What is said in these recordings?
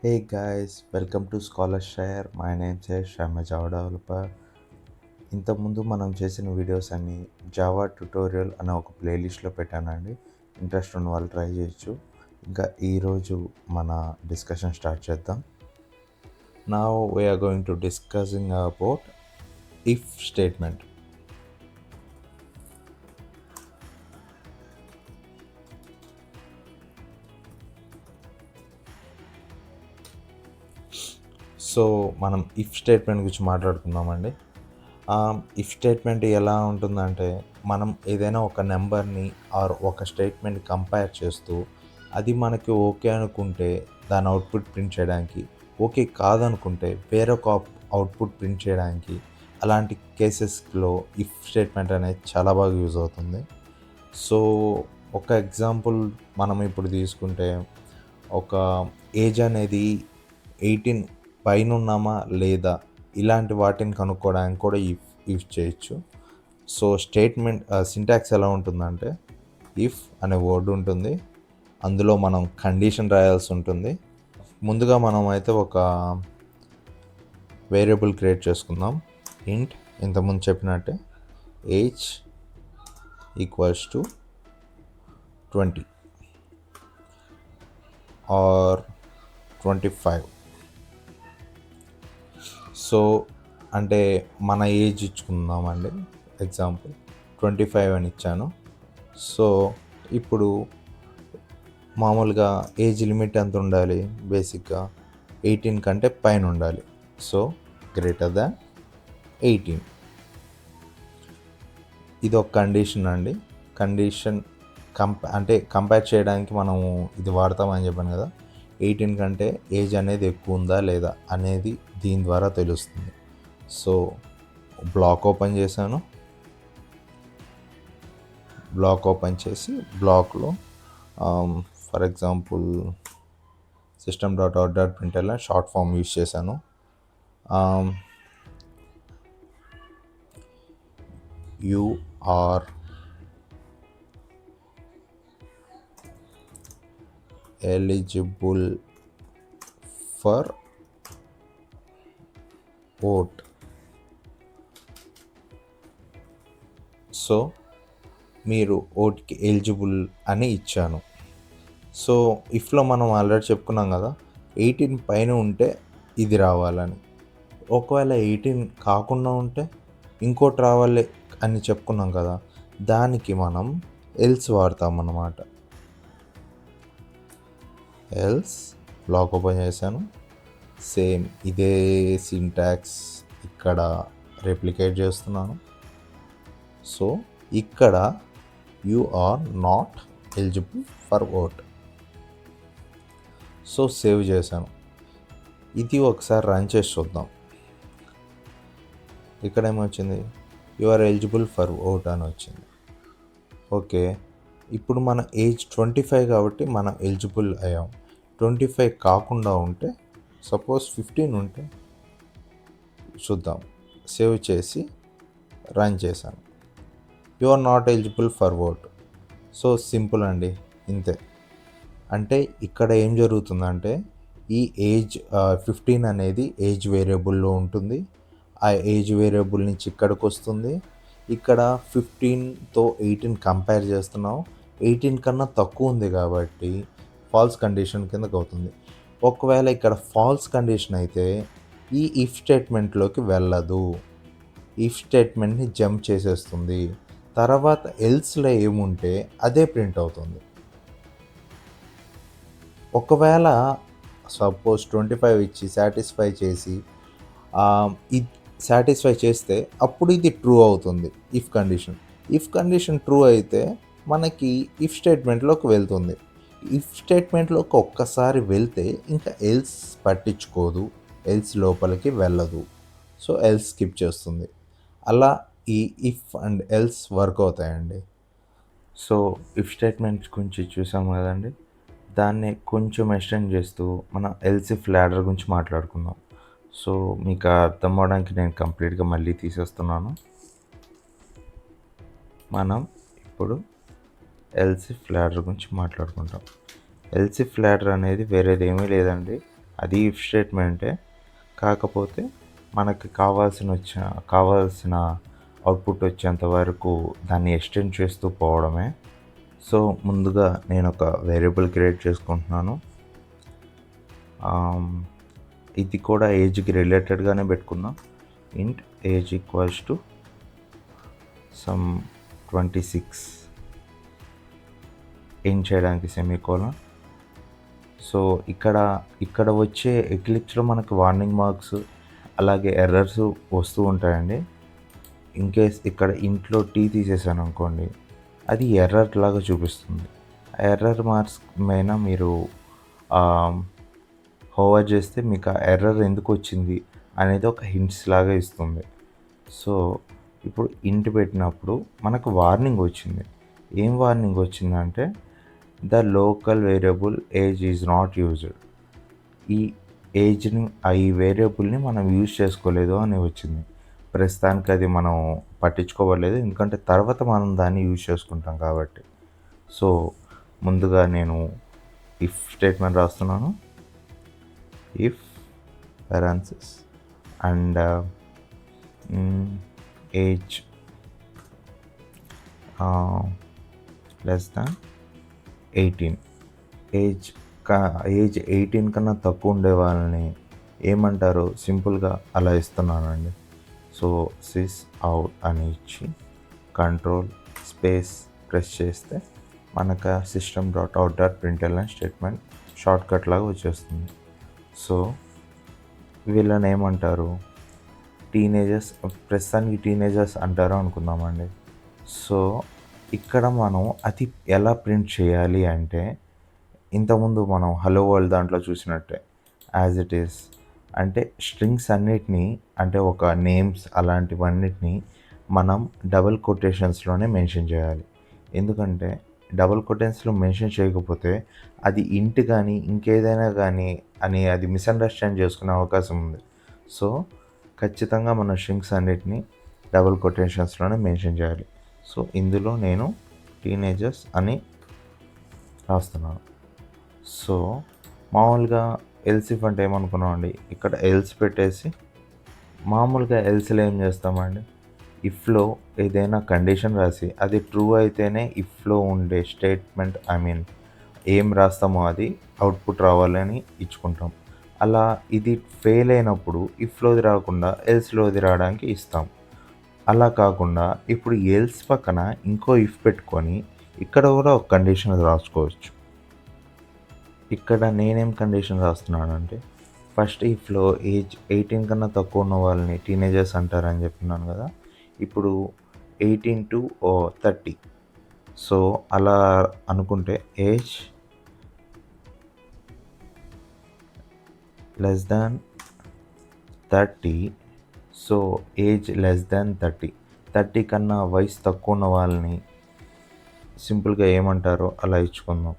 Hey guys, welcome to Scholarshare. My name is I'm a Java developer. ఇంతకుముందు మనం చేసిన videos అన్ని Java tutorial అనే ఒక ప్లేలిస్ట్లో పెట్టానండి. ఇంట్రెస్ట్ ఉన్న వాళ్ళు ట్రై చేయొచ్చు. ఇంకా ఈరోజు మన డిస్కషన్ స్టార్ట్ చేద్దాం. Now we are going to discussing about if statement. So మనం ఇఫ్ స్టేట్మెంట్ గురించి మాట్లాడుకుందామండి. ఇఫ్ స్టేట్మెంట్ ఎలా ఉంటుందంటే, మనం ఏదైనా ఒక నెంబర్ని ఆర్ ఒక స్టేట్మెంట్ కంపేర్ చేస్తూ అది మనకి ఓకే అనుకుంటే దాని అవుట్పుట్ ప్రింట్ చేయడానికి, ఓకే కాదనుకుంటే వేరొక అవుట్పుట్ ప్రింట్ చేయడానికి, అలాంటి కేసెస్లో ఇఫ్ స్టేట్మెంట్ అనేది చాలా బాగా యూజ్ అవుతుంది. సో ఒక ఎగ్జాంపుల్ మనం ఇప్పుడు తీసుకుంటే, ఒక ఏజ్ అనేది 18 పైన ఉన్నామా లేదా ఇలాంటి వాటిని కనుక్కోవడానికి కూడా ఇఫ్ యూజ్ చేయొచ్చు. సో స్టేట్మెంట్ సింటాక్స్ ఎలా ఉంటుందంటే, ఇఫ్ అనే వర్డ్ ఉంటుంది, అందులో మనం కండిషన్ రాయాల్సి ఉంటుంది. ముందుగా మనం అయితే ఒక వేరియబుల్ క్రియేట్ చేసుకుందాం. ఇంట్ ఇంతకుముందు చెప్పినట్టే age equals to 20 or 25. So అంటే మన ఏజ్ ఇచ్చుకుందామండి. ఎగ్జాంపుల్ 25 అని ఇచ్చాను. సో ఇప్పుడు మామూలుగా ఏజ్ లిమిట్ ఎంత ఉండాలి? బేసిక్గా 18 కంటే పైన ఉండాలి. So greater than 18. ఇది ఒక కండిషన్ అండి. కండిషన్ కంపేర్ చేయడానికి మనము ఇది వాడతామని చెప్పాను కదా. 18 కంటే ఏజ్ అనేది ఎక్కువ ఉందా లేదా అనేది దీని ద్వారా తెలుస్తుంది. సో బ్లాక్ ఓపెన్ చేశాను. బ్లాక్ ఓపెన్ చేసి బ్లాక్లో for example system.out.println short form use చేశాను. You are eligible for vote. So మీరు ఓట్కి ఎలిజిబుల్ అని ఇచ్చాను. సో ఇఫ్లో మనం ఆల్రెడీ చెప్పుకున్నాం కదా, 18 పైన ఉంటే ఇది రావాలని. ఒకవేళ 18 కాకుండా ఉంటే ఇంకోటి రావాలి అని చెప్పుకున్నాం కదా, దానికి మనం ఎల్స్ వాడతామన్నమాట. ఎల్స్ బ్లాక్ ఓపెన్ చేశాను. సేమ్ ఇదే సింటాక్స్ ఇక్కడ రెప్లికేట్ చేస్తున్నాను. సో ఇక్కడ you are not eligible for vote. So save చేశాను. ఇది ఒకసారి రన్ చేసి చూద్దాం. ఇక్కడ ఏమొచ్చింది? You are eligible for vote అని వచ్చింది. ఓకే, ఇప్పుడు మన ఏజ్ 25 కాబట్టి మనం ఎలిజిబుల్ అయ్యాం. 25 కాకుండా ఉంటే, సపోజ్ 15 ఉంటే చూద్దాం. సేవ్ చేసి రన్ చేశాను. You are not eligible for vote. So simple అండి, ఇంతే. అంటే ఇక్కడ ఏం జరుగుతుందంటే, ఈ ఏజ్ 15 అనేది ఏజ్ వేరియబుల్లో ఉంటుంది. ఆ ఏజ్ వేరియబుల్ నుంచి ఇక్కడికి వస్తుంది. ఇక్కడ 15తో 18 కంపేర్ చేస్తున్నాం. 18 కన్నా తక్కువ ఉంది కాబట్టి ఫాల్స్ కండిషన్ కిందకు అవుతుంది. ఒకవేళ ఇక్కడ ఫాల్స్ కండిషన్ అయితే ఈ ఇఫ్ స్టేట్మెంట్లోకి వెళ్ళదు. ఇఫ్ స్టేట్మెంట్ని జంప్ చేసేస్తుంది. తర్వాత ఎల్స్లో ఏముంటే అదే ప్రింట్ అవుతుంది. ఒకవేళ సపోజ్ 25 ఇచ్చి సాటిస్ఫై చేసి ఇది సాటిస్ఫై చేస్తే అప్పుడు ఇది ట్రూ అవుతుంది. ఇఫ్ కండిషన్ ట్రూ అయితే మనకి ఇఫ్ స్టేట్మెంట్లోకి వెళ్తుంది. ఇఫ్ స్టేట్మెంట్లోకి ఒక్కసారి వెళ్తే ఇంకా ఎల్స్ పట్టించుకోదు, ఎల్స్ లోపలికి వెళ్ళదు. సో ఎల్స్ స్కిప్ చేస్తుంది. అలా ఈ ఇఫ్ అండ్ ఎల్స్ వర్క్ అవుతాయండి. సో ఇఫ్ స్టేట్మెంట్స్ గురించి చూసాము కదండి, దాన్ని కొంచెం ఎక్స్టెండ్ చేస్తూ మనం ఎల్సిఫ్ ల్యాడర్ గురించి మాట్లాడుకుందాం. సో మీకు అర్థం అవడానికి నేను కంప్లీట్గా మళ్ళీ తీసేస్తున్నాను. మనం ఇప్పుడు ఎల్సిఫ్ ల్యాడర్ గురించి మాట్లాడుకుంటాం. ఎల్సిఫ్ ల్యాడర్ అనేది వేరేది ఏమీ లేదండి, అది ఇఫ్ స్టేట్మెంటే. కాకపోతే మనకి కావాల్సిన అవుట్పుట్ వచ్చేంత వరకు దాన్ని ఎక్స్టెండ్ చేస్తూ పోవడమే. సో ముందుగా నేను ఒక వేరియబుల్ క్రియేట్ చేసుకుంటున్నాను. ఇది కూడా ఏజ్కి రిలేటెడ్గానే పెట్టుకుందాం. ఇంట్ ఏజ్ ఈక్వల్స్ టు సమ్ 26 ఏం చేయడానికి సెమీకోలన్. సో ఇక్కడ వచ్చే ఎక్లిప్స్లో మనకు వార్నింగ్ మార్క్స్ అలాగే ఎర్రర్స్ వస్తూ ఉంటాయండి. ఇన్కేస్ ఇక్కడ ఇంట్లో టీ తీసేసాను అనుకోండి, అది ఎర్రర్ లాగా చూపిస్తుంది. ఆ ఎర్రర్ మార్క్స్ పైన మీరు హోవర్ చేస్తే మీకు ఆ ఎర్రర్ ఎందుకు వచ్చింది అనేది ఒక హింట్స్ లాగా ఇస్తుంది. సో ఇప్పుడు ఇంట్ పెట్టినప్పుడు మనకు వార్నింగ్ వచ్చింది. ఏం వార్నింగ్ వచ్చిందంటే the local variable age is not used. ఈ వేరియబుల్ని మనం యూజ్ చేసుకోలేదు అని వచ్చింది. ప్రస్తుతానికి అది మనం పట్టించుకోవట్లేదు, ఎందుకంటే తర్వాత మనం దాన్ని యూజ్ చేసుకుంటాం కాబట్టి. సో ముందుగా నేను ఇఫ్ స్టేట్మెంట్ రాస్తున్నాను. If parenthesis and age less than 18. Age 18 కన్నా తక్కువ ఉండే వాళ్ళని ఏమంటారు, సింపుల్గా అలా ఇస్తున్నానండి. సో సిస్ అవుట్ అని ఇచ్చి కంట్రోల్ స్పేస్ ప్రెస్ చేస్తే మనకు system.out.println స్టేట్మెంట్ షార్ట్కట్ లాగా వచ్చేస్తుంది. సో వీళ్ళని ఏమంటారు, టీనేజర్స్, ప్రస్తుతానికి టీనేజర్స్ అంటారు అనుకుందామండి. సో ఇక్కడ మనం అది ఎలా ప్రింట్ చేయాలి అంటే, ఇంతకుముందు మనం హలో వరల్డ్ దాంట్లో చూసినట్టే యాజ్ ఇట్ ఈస్, అంటే స్ట్రింగ్స్ అన్నిటినీ, అంటే ఒక నేమ్స్ అలాంటివన్నిటినీ మనం డబుల్ కొటేషన్స్లోనే మెన్షన్ చేయాలి. ఎందుకంటే డబుల్ కొటేషన్స్లో మెన్షన్ చేయకపోతే అది ఇంట్ కానీ ఇంకేదైనా కానీ అని అది మిస్అండర్స్టాండ్ చేసుకునే అవకాశం ఉంది. సో ఖచ్చితంగా మన స్ట్రింగ్స్ అన్నిటినీ డబుల్ కొటేషన్స్లోనే మెన్షన్ చేయాలి. సో ఇందులో నేను టీనేజర్స్ అని రాస్తున్నాను. సో మామూలుగా ఎల్సిఫ్ అంటే ఏమనుకున్నామండి, ఇక్కడ ఎల్స్ పెట్టేసి మామూలుగా ఎల్స్లో ఏం చేస్తామండి, ఇఫ్లో ఏదైనా కండిషన్ రాసి అది ట్రూ అయితేనే ఇఫ్లో ఉండే స్టేట్మెంట్ ఏం రాస్తామో అది అవుట్పుట్ రావాలని ఇచ్చుకుంటాం. అలా ఇది ఫెయిల్ అయినప్పుడు ఇఫ్లోది రాకుండా ఎల్స్లోది రావడానికి ఇస్తాం. అలా కాకుండా ఇప్పుడు ఎల్స్ పక్కన ఇంకో ఇఫ్ పెట్టుకొని ఇక్కడ కూడా ఒక కండిషన్ రాసుకోవచ్చు. ఇక్కడ నేనేం కండిషన్ రాస్తున్నానంటే, ఫస్ట్ ఇఫ్లో ఏజ్ 18 కన్నా తక్కువ ఉన్న వాళ్ళని టీనేజర్స్ అంటారని చెప్పినాను కదా. ఇప్పుడు 18 to 30. సో అలా అనుకుంటే age less than 30. So age less than 30 కన్నా వయసు తక్కువ ఉన్న వాళ్ళని సింపుల్గా ఏమంటారో అలా ఇచ్చుకుందాం.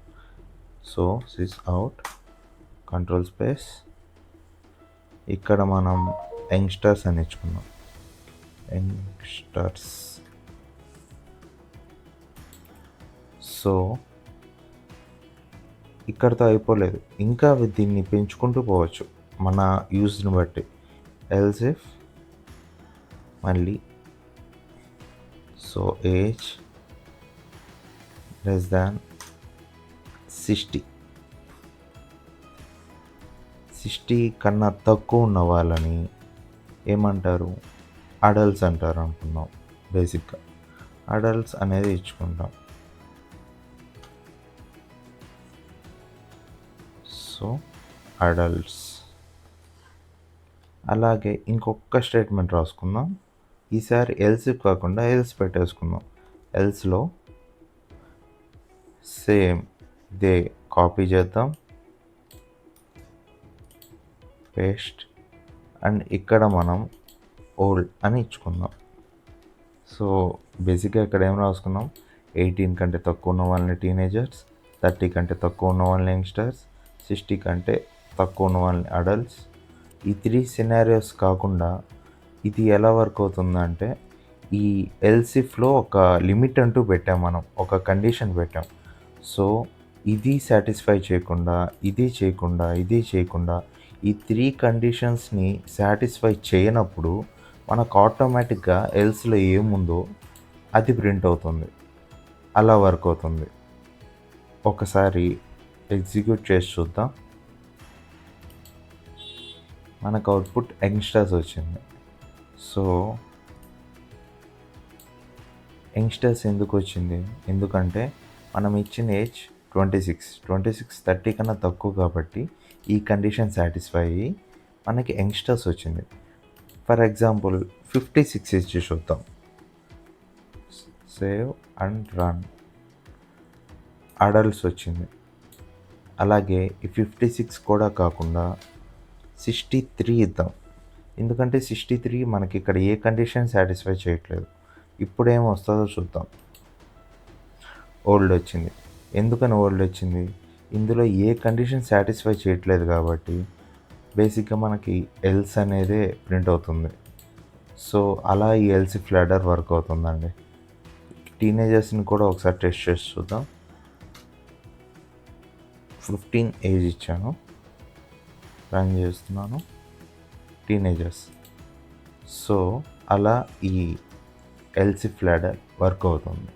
So sysout control space, ఇక్కడ మనం యంగ్స్టర్స్ అని ఇచ్చుకుందాం. యంగ్స్టర్స్. సో ఇక్కడితో అయిపోలేదు, ఇంకా దీన్ని పెంచుకుంటూ పోవచ్చు మన యూజ్ని బట్టి. ఎల్స్ ఇఫ్ మళ్ళీ సో ఏజ్ లెస్ దాన్ 60 కన్నా తక్కువ ఉన్న వాళ్ళని ఏమంటారు, అడల్ట్స్ అంటారు అనుకున్నాం. బేసిక్గా అడల్ట్స్ అనేది ఇచ్చుకుంటాం. So adults. అలాగే ఇంకొక స్టేట్మెంట్ రాసుకుందాం. ఈసారి ఎల్స్ కాకుండా ఎల్స్ పెట్టేసుకుందాం. ఎల్స్లో సేమ్ ఇదే కాపీ చేద్దాం, పేస్ట్, అండ్ ఇక్కడ మనం ఓల్డ్ అని ఇచ్చుకుందాం. సో బేసిక్గా ఇక్కడ ఏం రాసుకున్నాం, 18 కంటే తక్కువ ఉన్న వాళ్ళని టీనేజర్స్, 30 కంటే తక్కువ ఉన్న వాళ్ళని యంగ్స్టర్స్, 60 కంటే తక్కువ ఉన్న వాళ్ళని అడల్ట్స్. ఈ 3 సినారియోస్ కాకుండా ఇది ఎలా వర్క్ అవుతుందంటే, ఈ ఎల్సిఫ్లో ఒక లిమిట్ అంటూ పెట్టాం, మనం ఒక కండిషన్ పెట్టాం. సో ఇది సాటిస్ఫై చేయకుండా ఇది చేయకుండా ఈ 3 కండిషన్స్‌ని సాటిస్ఫై చేయనప్పుడు మనకు ఆటోమేటిక్‌గా ఎల్స్‌లో ఏముందో అది ప్రింట్ అవుతుంది. అలా వర్క్ అవుతుంది. ఒకసారి ఎగ్జిక్యూట్ చేసి చూద్దాం. మనకు అవుట్‌పుట్ యంగ్‌స్టర్స్ వచ్చింది. సో, యంగ్‌స్టర్స్ ఎందుకొచ్చింది? ఎందుకంటే మనం ఇచ్చిన ఏజ్ 26, 30 కన్నా తక్కువ కాబట్టి ఈ కండిషన్ సాటిస్ఫై అయ్యి మనకి యంగ్‌స్టర్స్ వచ్చింది. ఫర్ ఎగ్జాంపుల్ 56 ఇచ్చి చూద్దాం. Save and run. అడల్ట్స్ వచ్చింది. అలాగే ఈ 56 కూడా కాకుండా 63 ఇద్దాం. ఎందుకంటే 63 మనకి ఇక్కడ ఏ కండిషన్ సాటిస్ఫై చేయట్లేదు. ఇప్పుడేమొస్తదో చూద్దాం. ఓల్డ్ వచ్చింది. ఎందుకని ఓల్డ్ వచ్చింది? ఇందులో ఏ కండిషన్ సాటిస్ఫై చేయట్లేదు కాబట్టి బేసిక్‌గా మనకి ఎల్స్ అనేదే ప్రింట్ అవుతుంది. సో, అలా ఈ ఎల్స్ ఇఫ్ లాడర్ వర్క్ అవుతుందండి. టీనేజర్స్‌ని కూడా ఒకసారి టెస్ట్ చేసి చూద్దాం. 15 ఏజ్ ఇచ్చాను. రన్ చేస్తున్నాను. టీనేజర్స్. సో, అలా ఈ ఎల్స్ ఇఫ్ లాడర్ వర్క్ అవుతుంది.